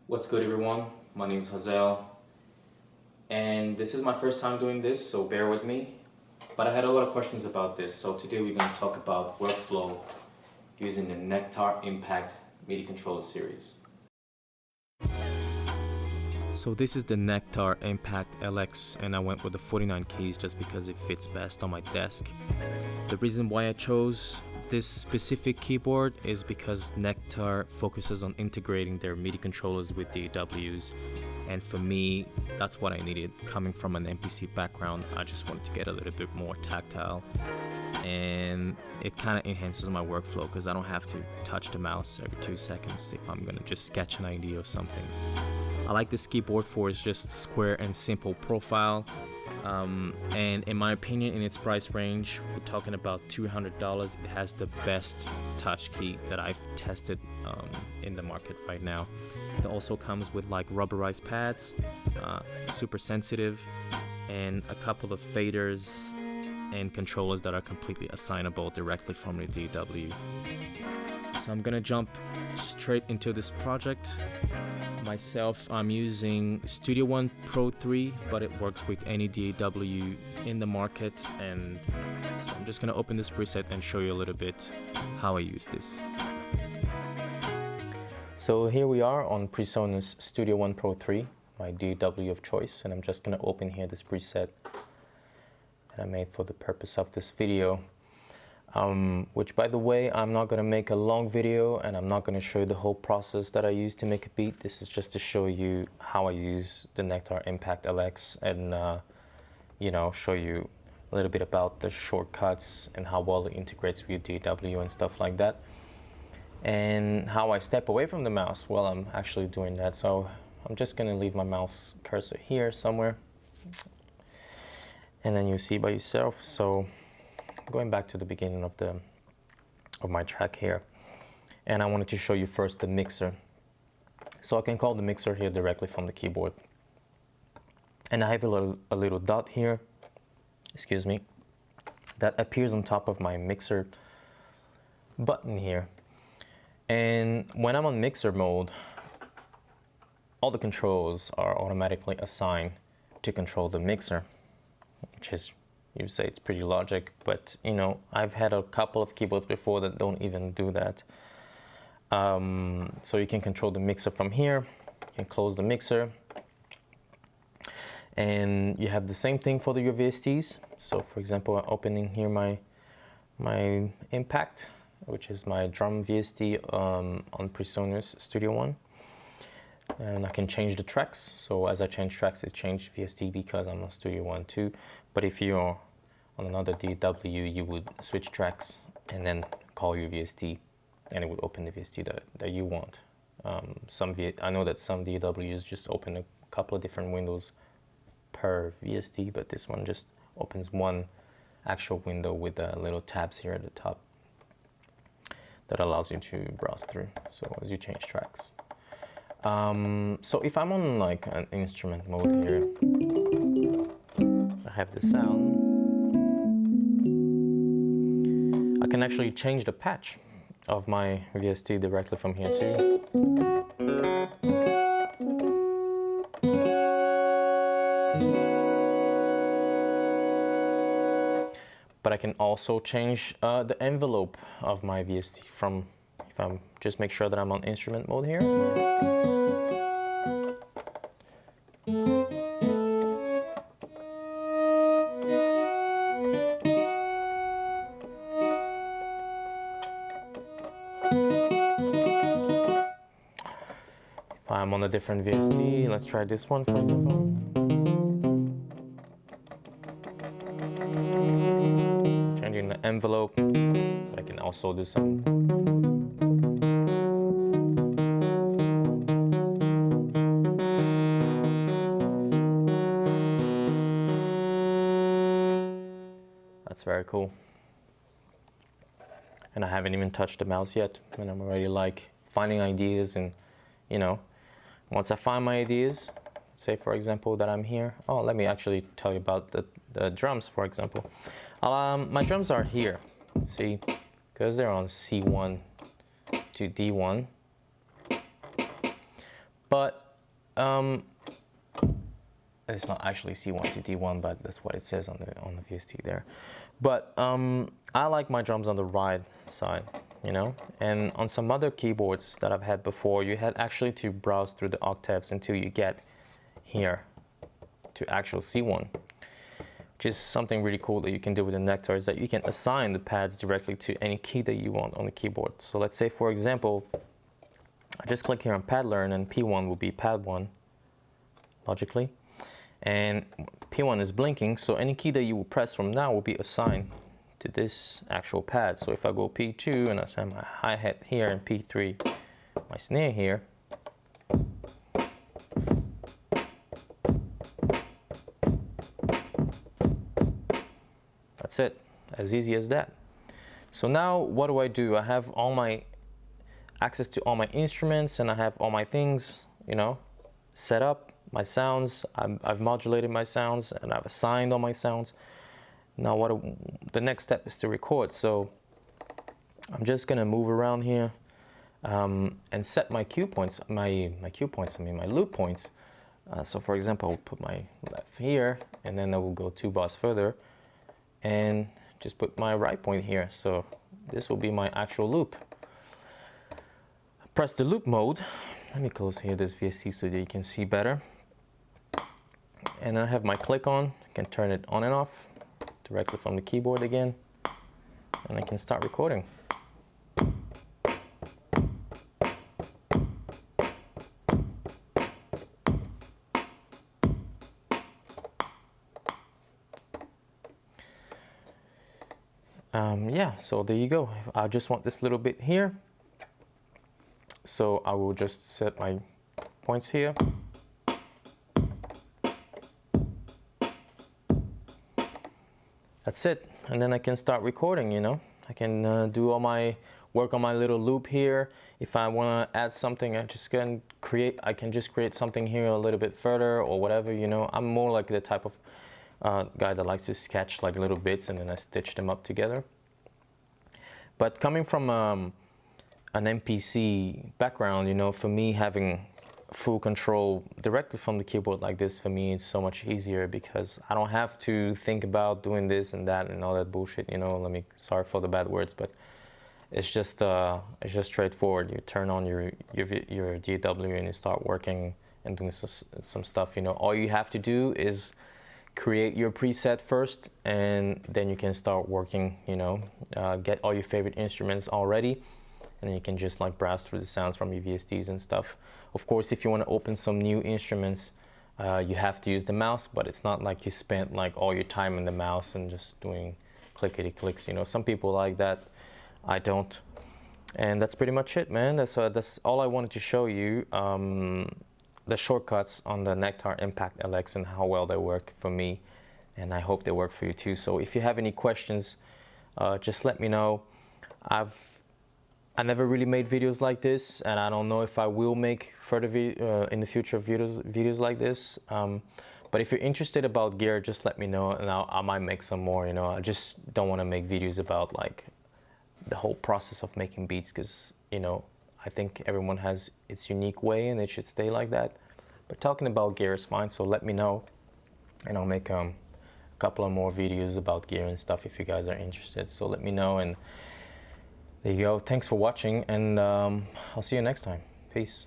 What's good, everyone? My name is Hazel, and this is my first time doing this, so bear with me. But I had a lot of questions about this, so today we're going to talk about workflow using the NEKTAR Impact MIDI controller series. So this is the NEKTAR Impact LX, and I went with the 49 keys just because it fits best on my desk. The reason why I chose this specific keyboard is because NEKTAR focuses on integrating their MIDI controllers with DAWs, and for me, that's what I needed. Coming from an MPC background, I just wanted to get a little bit more tactile, and it kind of enhances my workflow because I don't have to touch the mouse every 2 seconds if I'm gonna just sketch an idea or something. I like this keyboard for its just square and simple profile. And in my opinion, in its price range, we're talking about $200. It has the best touch key that I've tested in the market right now. It also comes with like rubberized pads, super sensitive, and a couple of faders and controllers that are completely assignable directly from the DAW. So I'm gonna jump straight into this project. Myself, I'm using Studio One Pro 3, but it works with any DAW in the market, and so I'm just gonna open this preset and show you a little bit how I use this. So here we are on PreSonus Studio One Pro 3, my DAW of choice, and I'm just gonna open here this preset that I made for the purpose of this video. Which, by the way, I'm not going to make a long video, and I'm not going to show you the whole process that I use to make a beat. This is just to show you how I use the NEKTAR Impact LX and show you a little bit about the shortcuts and how well it integrates with DAW and stuff like that, and how I step away from the mouse while I'm actually doing that. So I'm just going to leave my mouse cursor here somewhere, and then you see by yourself. So going back to the beginning of my track here, and I wanted to show you first the mixer. So I can call the mixer here directly from the keyboard, and I have a little dot here, excuse me, that appears on top of my mixer button here. And when I'm on mixer mode, all the controls are automatically assigned to control the mixer, which is, you say it's pretty logic, but I've had a couple of keyboards before that don't even do that. So you can control the mixer from here. You can close the mixer, and you have the same thing for your VSTs. So for example, I'm opening here my Impact, which is my drum VST on PreSonus Studio One, and I can change the tracks. So as I change tracks, it changed VST because I'm on Studio One too. But if you're on another DAW, you would switch tracks and then call your VST, and it would open the VST that you want. I know that some DAWs just open a couple of different windows per VST, but this one just opens one actual window with little tabs here at the top that allows you to browse through, so as you change tracks. So if I'm on like an instrument mode here, I have the sound. I can actually change the patch of my VST directly from here too. But I can also change the envelope of my VST from, if I'm just make sure that I'm on instrument mode here. If I'm on a different VST, let's try this one for example. Changing the envelope, but I can also do some. That's very cool. And I haven't even touched the mouse yet, and I'm already like finding ideas, and once I find my ideas, say for example that I'm here. Oh, let me actually tell you about the drums, for example. My drums are here, see, because they're on C1 to D1. But it's not actually C1 to D1, but that's what it says on the VST there. But I like my drums on the right side, you know. And on some other keyboards that I've had before, you had actually to browse through the octaves until you get here to actual C1, which is something really cool that you can do with the NEKTAR, is that you can assign the pads directly to any key that you want on the keyboard. So let's say, for example, I just click here on pad learn, and P1 will be pad 1 logically, and P1 is blinking, so any key that you will press from now will be assigned to this actual pad. So if I go P2 and I assign my hi-hat here, and P3 my snare here, that's it, as easy as that. So now what do? I have all my access to all my instruments, and I have all my things, you know, set up, my sounds. I've modulated my sounds, and I've assigned all my sounds. Now the next step is to record. So I'm just gonna move around here and set my cue points, my loop points. So for example, I'll put my left here, and then I will go 2 bars further and just put my right point here. So this will be my actual loop. Press the loop mode. Let me close here this VST so that you can see better. And I have my click on. I can turn it on and off directly from the keyboard again, and I can start recording. Yeah, so there you go. I just want this little bit here, so I will just set my points here. That's it, and then I can start recording, you know. I can do all my work on my little loop here. If I want to add something, I can just create something here a little bit further or whatever, you know. I'm more like the type of guy that likes to sketch like little bits and then I stitch them up together. But coming from an MPC background, you know, for me, having full control directly from the keyboard like this, for me, it's so much easier because I don't have to think about doing this and that and all that bullshit, you know. Sorry for the bad words, but it's just straightforward. You turn on your DAW and you start working and doing some stuff, you know. All you have to do is create your preset first, and then you can start working, you know. Get all your favorite instruments already, and then you can just like browse through the sounds from your VSTs and stuff. Of course, if you want to open some new instruments, you have to use the mouse, but it's not like you spent like all your time in the mouse and just doing clickety clicks, you know. Some people like that. I don't. And that's pretty much it, man. That's all I wanted to show you. The shortcuts on the NEKTAR Impact LX and how well they work for me, and I hope they work for you too. So if you have any questions, just let me know. I never really made videos like this, and I don't know if I will make further in the future videos like this. But if you're interested about gear, just let me know, and I might make some more, you know. I just don't want to make videos about like the whole process of making beats, because, you know, I think everyone has its unique way and it should stay like that. But talking about gear is fine, so let me know, and I'll make a couple of more videos about gear and stuff if you guys are interested. So let me know, and there you go. Thanks for watching, and I'll see you next time. Peace.